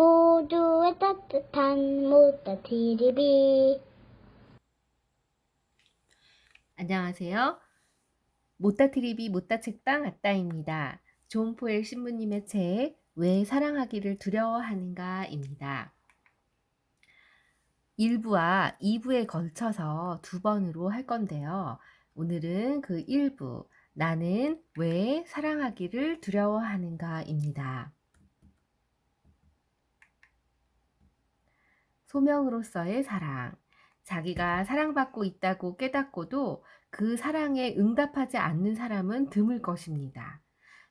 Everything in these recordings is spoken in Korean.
모두의 따뜻한 모따TV. 안녕하세요. 모따TV 모따책방 아따입니다. 존포엘 신부님의 책 왜 사랑하기를 두려워하는가입니다. 1부와 2부에 걸쳐서 두 번으로 할 건데요. 오늘은 그 1부, 나는 왜 사랑하기를 두려워하는가입니다. 소명으로서의 사랑. 자기가 사랑받고 있다고 깨닫고도 그 사랑에 응답하지 않는 사람은 드물 것입니다.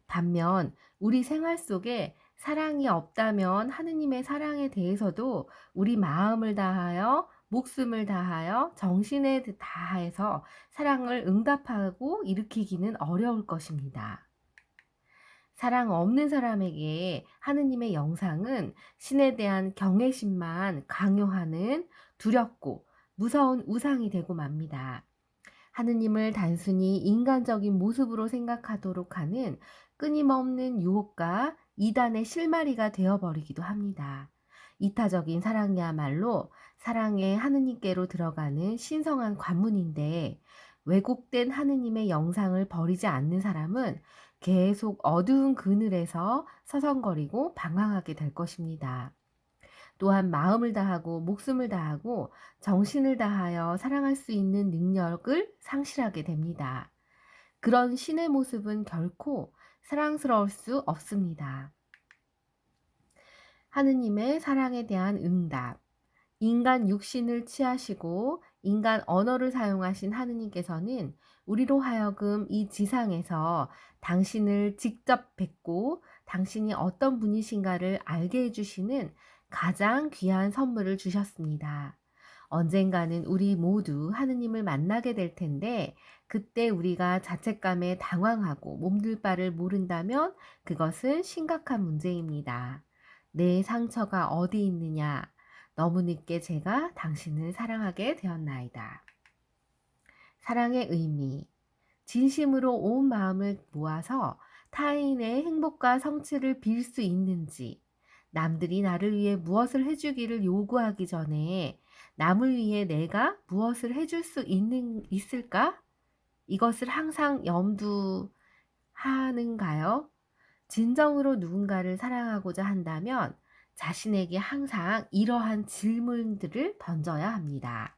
반면 우리 생활 속에 사랑이 없다면 하느님의 사랑에 대해서도 우리 마음을 다하여 목숨을 다하여 정신에 다해서 사랑을 응답하고 일으키기는 어려울 것입니다. 사랑 없는 사람에게 하느님의 영상은 신에 대한 경외심만 강요하는 두렵고 무서운 우상이 되고 맙니다. 하느님을 단순히 인간적인 모습으로 생각하도록 하는 끊임없는 유혹과 이단의 실마리가 되어버리기도 합니다. 이타적인 사랑이야말로 사랑의 하느님께로 들어가는 신성한 관문인데 왜곡된 하느님의 영상을 버리지 않는 사람은 계속 어두운 그늘에서 서성거리고 방황하게 될 것입니다. 또한 마음을 다하고 목숨을 다하고 정신을 다하여 사랑할 수 있는 능력을 상실하게 됩니다. 그런 신의 모습은 결코 사랑스러울 수 없습니다. 하느님의 사랑에 대한 응답. 인간 육신을 취하시고 인간 언어를 사용하신 하느님께서는 우리로 하여금 이 지상에서 당신을 직접 뵙고 당신이 어떤 분이신가를 알게 해주시는 가장 귀한 선물을 주셨습니다. 언젠가는 우리 모두 하느님을 만나게 될 텐데 그때 우리가 자책감에 당황하고 몸둘 바를 모른다면 그것은 심각한 문제입니다. 내 상처가 어디 있느냐? 너무 늦게 제가 당신을 사랑하게 되었나이다. 사랑의 의미. 진심으로 온 마음을 모아서 타인의 행복과 성취를 빌 수 있는지, 남들이 나를 위해 무엇을 해주기를 요구하기 전에 남을 위해 내가 무엇을 해줄 수 있을까? 이것을 항상 염두하는가요? 진정으로 누군가를 사랑하고자 한다면 자신에게 항상 이러한 질문들을 던져야 합니다.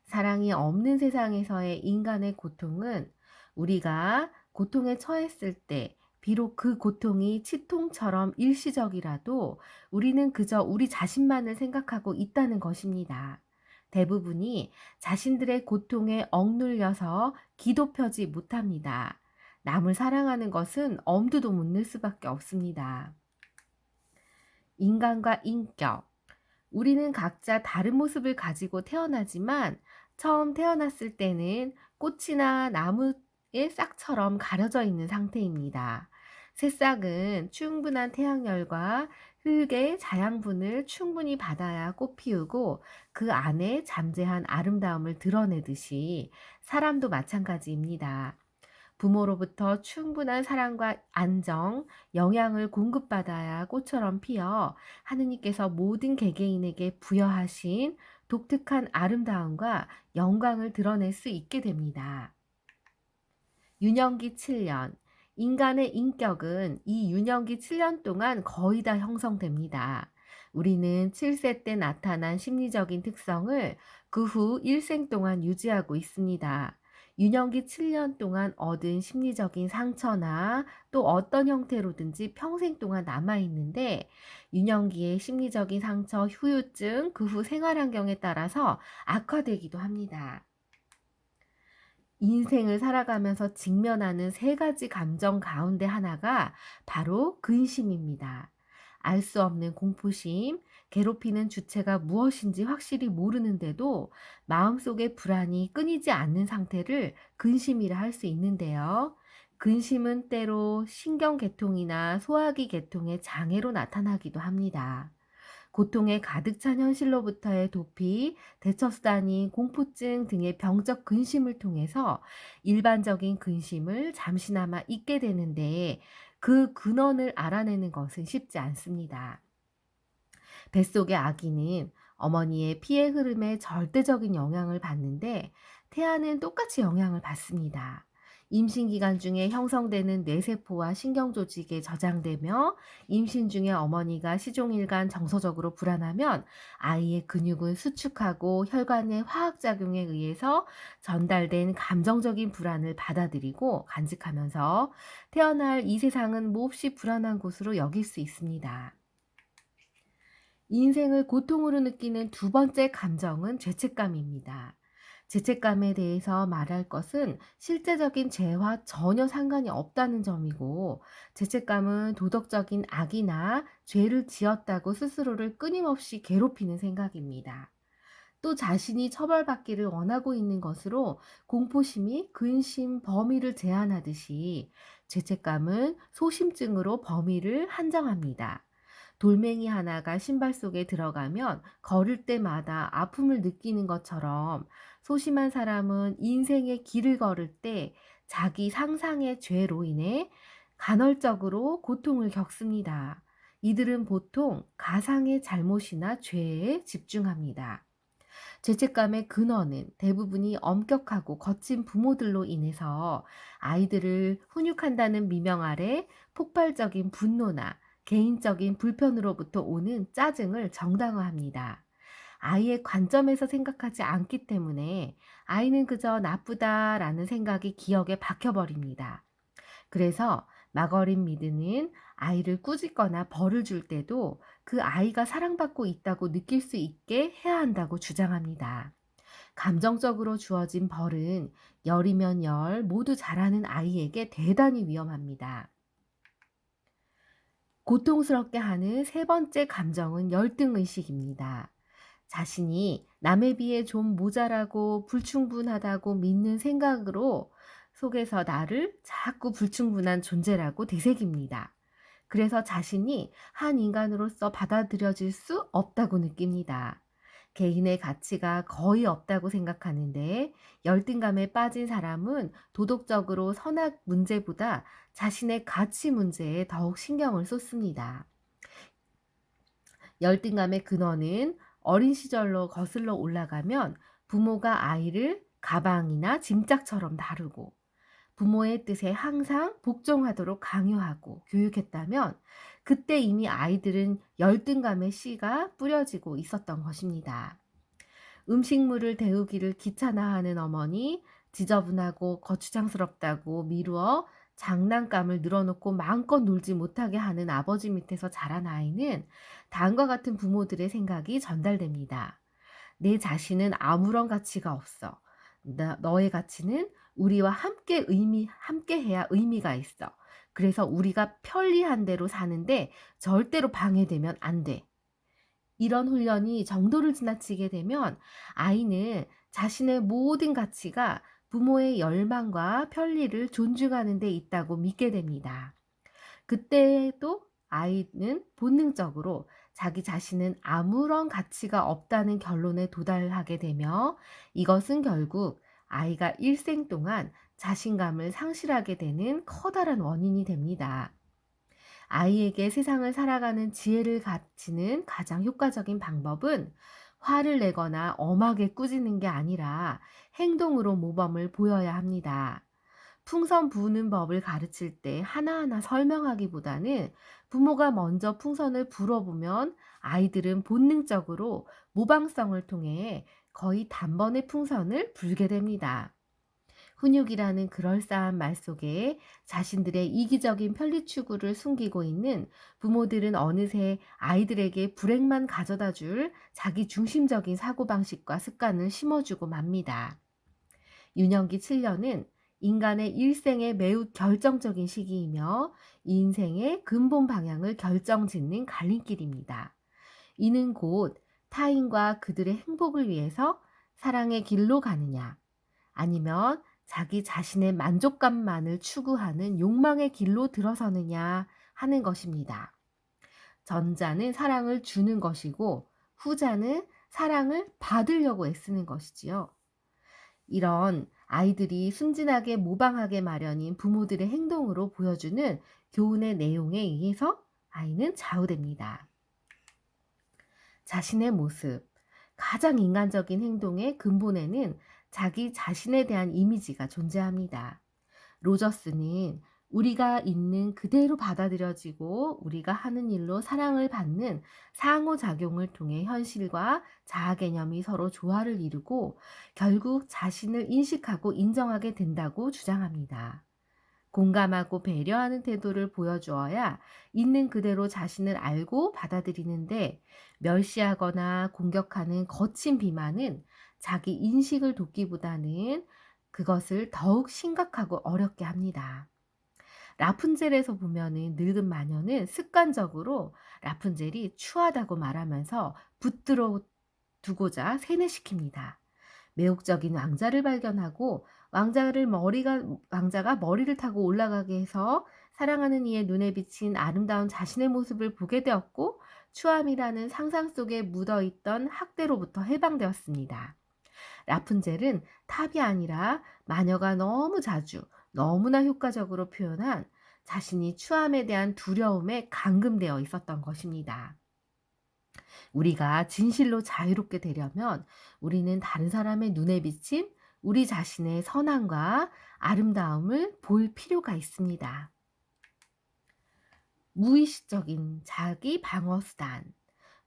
사랑이 없는 세상에서의 인간의 고통은 우리가 고통에 처했을 때 비록 그 고통이 치통처럼 일시적이라도 우리는 그저 우리 자신만을 생각하고 있다는 것입니다. 대부분이 자신들의 고통에 억눌려서 기도 펴지 못합니다. 남을 사랑하는 것은 엄두도 못 낼 수밖에 없습니다. 인간과 인격. 우리는 각자 다른 모습을 가지고 태어나지만 처음 태어났을 때는 꽃이나 나무의 싹처럼 가려져 있는 상태입니다. 새싹은 충분한 태양열과 흙의 자양분을 충분히 받아야 꽃 피우고 그 안에 잠재한 아름다움을 드러내듯이 사람도 마찬가지입니다. 부모로부터 충분한 사랑과 안정, 영양을 공급받아야 꽃처럼 피어 하느님께서 모든 개개인에게 부여하신 독특한 아름다움과 영광을 드러낼 수 있게 됩니다. 유년기 7년. 인간의 인격은 이 유년기 7년 동안 거의 다 형성됩니다. 우리는 7세 때 나타난 심리적인 특성을 그 후 일생 동안 유지하고 있습니다. 유년기 7년 동안 얻은 심리적인 상처나 또 어떤 형태로든지 평생 동안 남아있는데 유년기의 심리적인 상처, 후유증, 그 후 생활환경에 따라서 악화되기도 합니다. 인생을 살아가면서 직면하는 세 가지 감정 가운데 하나가 바로 근심입니다. 알 수 없는 공포심, 괴롭히는 주체가 무엇인지 확실히 모르는데도 마음속의 불안이 끊이지 않는 상태를 근심이라 할 수 있는데요. 근심은 때로 신경계통이나 소화기 계통의 장애로 나타나기도 합니다. 고통에 가득 찬 현실로부터의 도피, 대처수단인 공포증 등의 병적 근심을 통해서 일반적인 근심을 잠시나마 잊게 되는데 그 근원을 알아내는 것은 쉽지 않습니다. 뱃속의 아기는 어머니의 피의 흐름에 절대적인 영향을 받는데 태아는 똑같이 영향을 받습니다. 임신 기간 중에 형성되는 뇌세포와 신경조직에 저장되며 임신 중에 어머니가 시종일관 정서적으로 불안하면 아이의 근육은 수축하고 혈관의 화학작용에 의해서 전달된 감정적인 불안을 받아들이고 간직하면서 태어날 이 세상은 몹시 불안한 곳으로 여길 수 있습니다. 인생을 고통으로 느끼는 두 번째 감정은 죄책감입니다. 죄책감에 대해서 말할 것은 실제적인 죄와 전혀 상관이 없다는 점이고, 죄책감은 도덕적인 악이나 죄를 지었다고 스스로를 끊임없이 괴롭히는 생각입니다. 또 자신이 처벌받기를 원하고 있는 것으로 공포심이 근심, 범위를 제한하듯이 죄책감은 소심증으로 범위를 한정합니다. 돌멩이 하나가 신발 속에 들어가면 걸을 때마다 아픔을 느끼는 것처럼 소심한 사람은 인생의 길을 걸을 때 자기 상상의 죄로 인해 간헐적으로 고통을 겪습니다. 이들은 보통 가상의 잘못이나 죄에 집중합니다. 죄책감의 근원은 대부분이 엄격하고 거친 부모들로 인해서 아이들을 훈육한다는 미명 아래 폭발적인 분노나 개인적인 불편으로부터 오는 짜증을 정당화합니다. 아이의 관점에서 생각하지 않기 때문에 아이는 그저 나쁘다라는 생각이 기억에 박혀버립니다. 그래서 마거린 미드는 아이를 꾸짖거나 벌을 줄 때도 그 아이가 사랑받고 있다고 느낄 수 있게 해야 한다고 주장합니다. 감정적으로 주어진 벌은 열이면 열 모두 잘하는 아이에게 대단히 위험합니다. 고통스럽게 하는 세 번째 감정은 열등의식입니다. 자신이 남에 비해 좀 모자라고 불충분하다고 믿는 생각으로 속에서 나를 자꾸 불충분한 존재라고 되새깁니다. 그래서 자신이 한 인간으로서 받아들여질 수 없다고 느낍니다. 개인의 가치가 거의 없다고 생각하는데 열등감에 빠진 사람은 도덕적으로 선악 문제보다 자신의 가치 문제에 더욱 신경을 쏟습니다. 열등감의 근원은 어린 시절로 거슬러 올라가면 부모가 아이를 가방이나 짐짝처럼 다루고 부모의 뜻에 항상 복종하도록 강요하고 교육했다면 그때 이미 아이들은 열등감의 씨가 뿌려지고 있었던 것입니다. 음식물을 데우기를 귀찮아하는 어머니, 지저분하고 거추장스럽다고 미루어 장난감을 늘어놓고 마음껏 놀지 못하게 하는 아버지 밑에서 자란 아이는 다음과 같은 부모들의 생각이 전달됩니다. 내 자신은 아무런 가치가 없어. 너의 가치는 우리와 함께 해야 의미가 있어. 그래서 우리가 편리한 대로 사는데 절대로 방해되면 안 돼. 이런 훈련이 정도를 지나치게 되면 아이는 자신의 모든 가치가 부모의 열망과 편리를 존중하는 데 있다고 믿게 됩니다. 그때도 아이는 본능적으로 자기 자신은 아무런 가치가 없다는 결론에 도달하게 되며 이것은 결국 아이가 일생 동안 자신감을 상실하게 되는 커다란 원인이 됩니다. 아이에게 세상을 살아가는 지혜를 가르치는 가장 효과적인 방법은 화를 내거나 엄하게 꾸짖는 게 아니라 행동으로 모범을 보여야 합니다. 풍선 부는 법을 가르칠 때 하나하나 설명하기보다는 부모가 먼저 풍선을 불어보면 아이들은 본능적으로 모방성을 통해 거의 단번에 풍선을 불게 됩니다. 훈육이라는 그럴싸한 말 속에 자신들의 이기적인 편리 추구를 숨기고 있는 부모들은 어느새 아이들에게 불행만 가져다 줄 자기 중심적인 사고방식과 습관을 심어주고 맙니다. 유년기 7년은 인간의 일생에 매우 결정적인 시기이며 인생의 근본 방향을 결정짓는 갈림길입니다. 이는 곧 타인과 그들의 행복을 위해서 사랑의 길로 가느냐, 아니면 자기 자신의 만족감만을 추구하는 욕망의 길로 들어서느냐 하는 것입니다. 전자는 사랑을 주는 것이고 후자는 사랑을 받으려고 애쓰는 것이지요. 이런 아이들이 순진하게 모방하게 마련인 부모들의 행동으로 보여주는 교훈의 내용에 의해서 아이는 좌우됩니다. 자신의 모습, 가장 인간적인 행동의 근본에는 자기 자신에 대한 이미지가 존재합니다. 로저스는 우리가 있는 그대로 받아들여지고 우리가 하는 일로 사랑을 받는 상호작용을 통해 현실과 자아 개념이 서로 조화를 이루고 결국 자신을 인식하고 인정하게 된다고 주장합니다. 공감하고 배려하는 태도를 보여주어야 있는 그대로 자신을 알고 받아들이는데, 멸시하거나 공격하는 거친 비만은 자기 인식을 돕기보다는 그것을 더욱 심각하고 어렵게 합니다. 라푼젤에서 보면은 늙은 마녀는 습관적으로 라푼젤이 추하다고 말하면서 붙들어 두고자 세뇌시킵니다. 매혹적인 왕자를 발견하고 왕자가 머리를 타고 올라가게 해서 사랑하는 이의 눈에 비친 아름다운 자신의 모습을 보게 되었고, 추함이라는 상상 속에 묻어 있던 학대로부터 해방되었습니다. 라푼젤은 탑이 아니라 마녀가 너무 자주 너무나 효과적으로 표현한 자신이 추함에 대한 두려움에 감금되어 있었던 것입니다. 우리가 진실로 자유롭게 되려면 우리는 다른 사람의 눈에 비친 우리 자신의 선함과 아름다움을 볼 필요가 있습니다. 무의식적인 자기 방어 수단,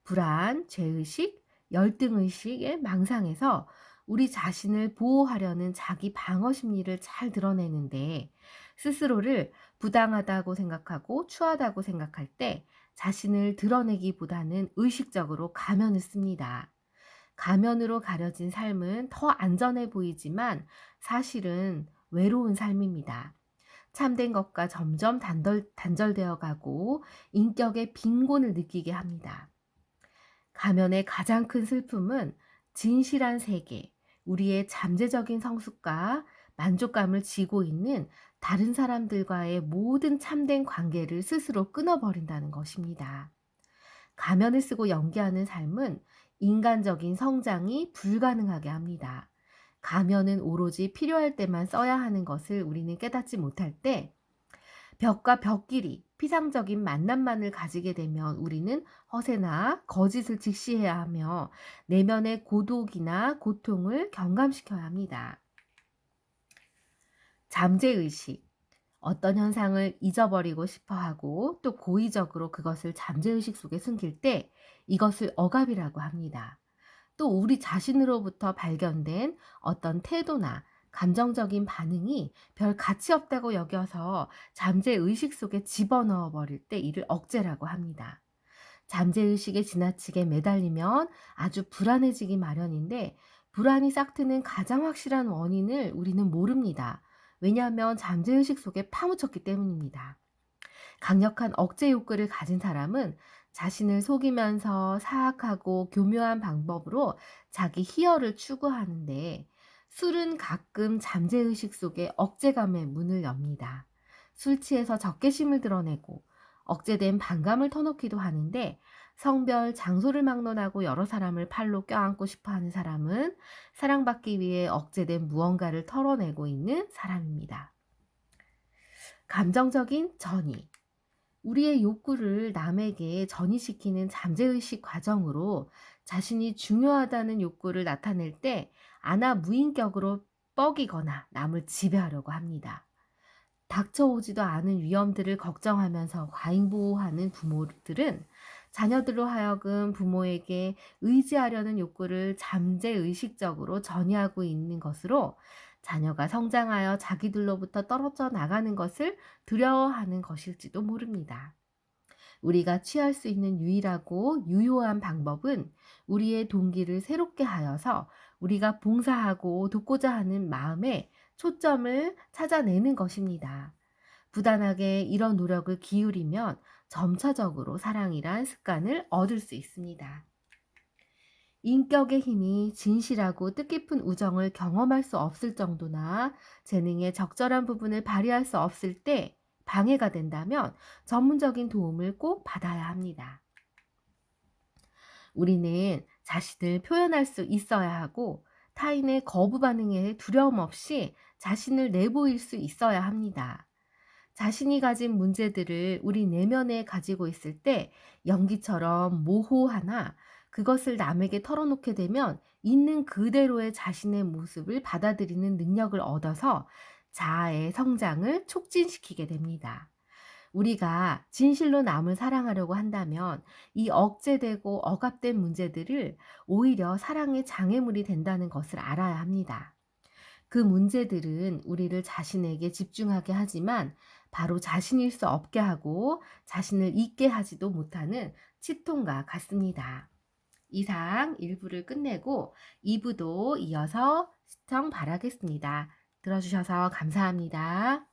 불안, 죄의식, 열등의식의 망상에서 우리 자신을 보호하려는 자기 방어 심리를 잘 드러내는데, 스스로를 부당하다고 생각하고 추하다고 생각할 때 자신을 드러내기보다는 의식적으로 가면을 씁니다. 가면으로 가려진 삶은 더 안전해 보이지만 사실은 외로운 삶입니다. 참된 것과 점점 단절되어 가고 인격의 빈곤을 느끼게 합니다. 가면의 가장 큰 슬픔은 진실한 세계, 우리의 잠재적인 성숙과 만족감을 지고 있는 다른 사람들과의 모든 참된 관계를 스스로 끊어버린다는 것입니다. 가면을 쓰고 연기하는 삶은 인간적인 성장이 불가능하게 합니다. 가면은 오로지 필요할 때만 써야 하는 것을 우리는 깨닫지 못할 때, 벽과 벽끼리 피상적인 만남만을 가지게 되면 우리는 허세나 거짓을 직시해야 하며 내면의 고독이나 고통을 경감시켜야 합니다. 잠재의식, 어떤 현상을 잊어버리고 싶어 하고 또 고의적으로 그것을 잠재의식 속에 숨길 때 이것을 억압이라고 합니다. 또 우리 자신으로부터 발견된 어떤 태도나 감정적인 반응이 별 가치 없다고 여겨서 잠재의식 속에 집어넣어 버릴 때 이를 억제라고 합니다. 잠재의식에 지나치게 매달리면 아주 불안해지기 마련인데, 불안이 싹트는 가장 확실한 원인을 우리는 모릅니다. 왜냐하면 잠재의식 속에 파묻혔기 때문입니다. 강력한 억제 욕구를 가진 사람은 자신을 속이면서 사악하고 교묘한 방법으로 자기 희열을 추구하는데, 술은 가끔 잠재의식 속에 억제감의 문을 엽니다. 술 취해서 적개심을 드러내고 억제된 반감을 터놓기도 하는데, 성별, 장소를 막론하고 여러 사람을 팔로 껴안고 싶어하는 사람은 사랑받기 위해 억제된 무언가를 털어내고 있는 사람입니다. 감정적인 전이, 우리의 욕구를 남에게 전이시키는 잠재의식 과정으로 자신이 중요하다는 욕구를 나타낼 때 안하무인격으로 뻐기거나 남을 지배하려고 합니다. 닥쳐오지도 않은 위험들을 걱정하면서 과잉보호하는 부모들은 자녀들로 하여금 부모에게 의지하려는 욕구를 잠재의식적으로 전이하고 있는 것으로 자녀가 성장하여 자기들로부터 떨어져 나가는 것을 두려워하는 것일지도 모릅니다. 우리가 취할 수 있는 유일하고 유효한 방법은 우리의 동기를 새롭게 하여서 우리가 봉사하고 돕고자 하는 마음에 초점을 찾아내는 것입니다. 부단하게 이런 노력을 기울이면 점차적으로 사랑이란 습관을 얻을 수 있습니다. 인격의 힘이 진실하고 뜻깊은 우정을 경험할 수 없을 정도나 재능의 적절한 부분을 발휘할 수 없을 때 방해가 된다면 전문적인 도움을 꼭 받아야 합니다. 우리는 자신을 표현할 수 있어야 하고 타인의 거부 반응에 두려움 없이 자신을 내보일 수 있어야 합니다. 자신이 가진 문제들을 우리 내면에 가지고 있을 때 연기처럼 모호하나 그것을 남에게 털어놓게 되면 있는 그대로의 자신의 모습을 받아들이는 능력을 얻어서 자아의 성장을 촉진시키게 됩니다. 우리가 진실로 남을 사랑하려고 한다면 이 억제되고 억압된 문제들을 오히려 사랑의 장애물이 된다는 것을 알아야 합니다. 그 문제들은 우리를 자신에게 집중하게 하지만 바로 자신일 수 없게 하고 자신을 잊게 하지도 못하는 치통과 같습니다. 이상 1부를 끝내고 2부도 이어서 시청 바라겠습니다. 들어주셔서 감사합니다.